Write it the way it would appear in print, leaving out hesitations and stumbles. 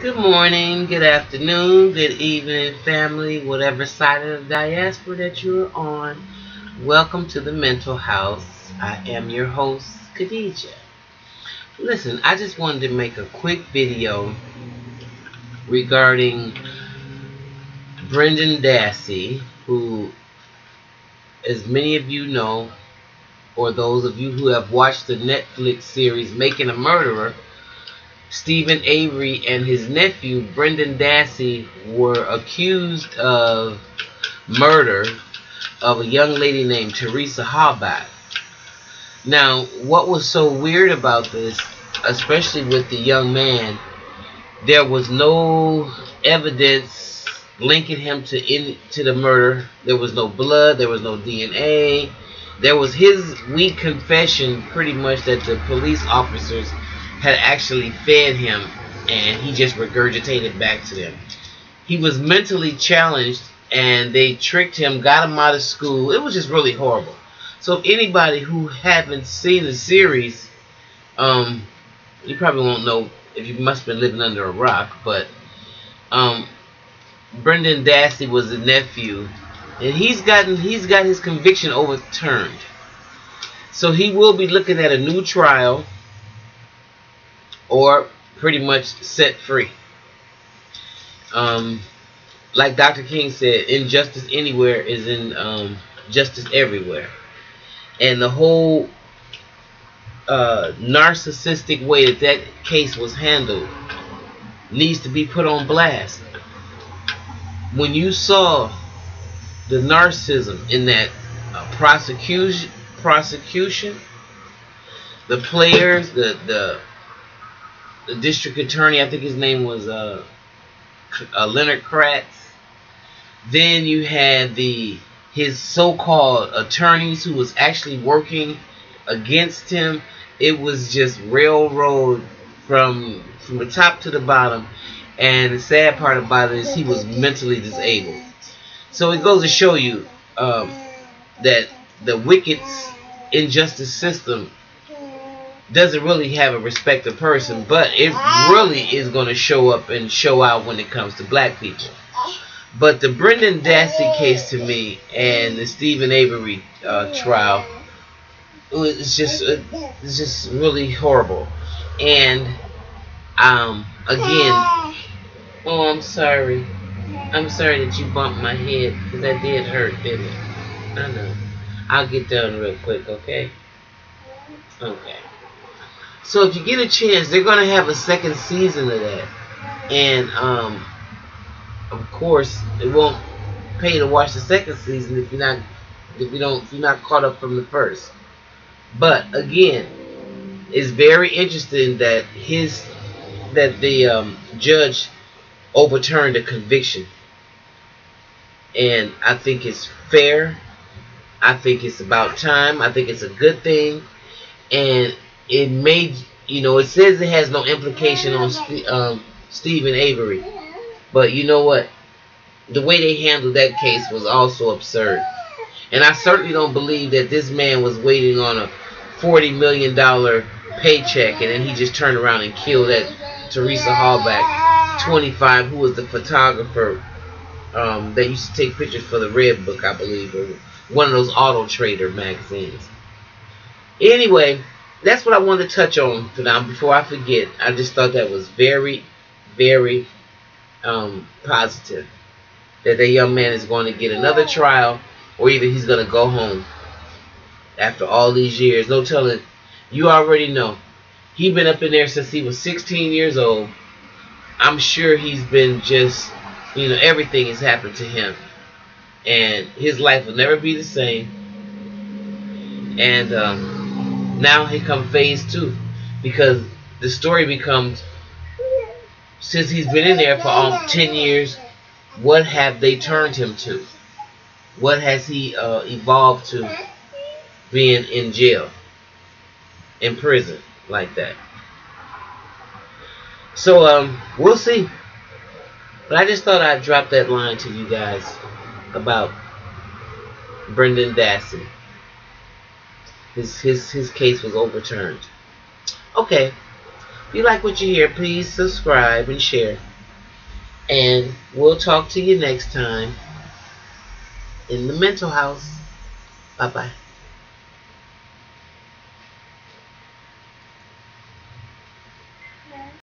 Good morning, good afternoon, good evening, family, whatever side of the diaspora that you're on. Welcome to the Mental House. I am your host, Khadijah. Listen, I just wanted to make a quick video regarding Brendan Dassey, who, as many of you know, or those of you who have watched the Netflix series Making a Murderer, Stephen Avery and his nephew, Brendan Dassey, were accused of murder of a young lady named Teresa Halbach. Now, what was so weird about this, especially with the young man, there was no evidence linking him to the murder. There was no blood, there was no DNA. There was his weak confession, pretty much, that the police officers had actually fed him, and he just regurgitated back to them. He was mentally challenged, and they tricked him, got him out of school. It was just really horrible. So if anybody who haven't seen the series, you probably won't know, if you must have been living under a rock, but Brendan Dassey was the nephew, and he's got his conviction overturned. So he will be looking at a new trial, or pretty much set free. Like Dr. King said, injustice anywhere is in justice everywhere. And the whole narcissistic way that case was handled needs to be put on blast. When you saw the narcissism in that prosecution, the players, the district attorney, I think his name was Leonard Kratz. Then you had his so-called attorneys who was actually working against him. It was just railroad from the top to the bottom. And the sad part about it is he was mentally disabled. So it goes to show you that the wicked injustice system doesn't really have a respect of person, but it really is going to show up and show out when it comes to black people. But the Brendan Dassey case, to me, and the Stephen Avery trial, it's just really horrible. And again, oh, I'm sorry that you bumped my head, because that did hurt, didn't it? I know. I'll get done real quick, okay? Okay. So if you get a chance, they're going to have a second season of that. And of course, it won't pay to watch the second season if you're not caught up from the first. But again, it's very interesting that the judge overturned a conviction. And I think it's fair. I think it's about time. I think it's a good thing. And it made, it says it has no implication on Stephen Avery. But you know what? The way they handled that case was also absurd. And I certainly don't believe that this man was waiting on a $40 million paycheck, and then he just turned around and killed that Teresa Halbach, 25, who was the photographer that used to take pictures for the Red Book, I believe, or one of those auto trader magazines. Anyway, that's what I wanted to touch on for now. Before I forget, I just thought that was very, very positive that young man is going to get another trial, or either he's going to go home after all these years. No telling. You already know. He's been up in there since he was 16 years old. I'm sure he's been just, everything has happened to him. And his life will never be the same. And now here comes phase 2. Because the story becomes, since he's been in there for 10 years, what have they turned him to? What has he evolved to being in jail, in prison, like that? So, we'll see. But I just thought I'd drop that line to you guys about Brendan Dassey. His case was overturned. Okay. If you like what you hear, please subscribe and share. And we'll talk to you next time in the mental house. Bye bye.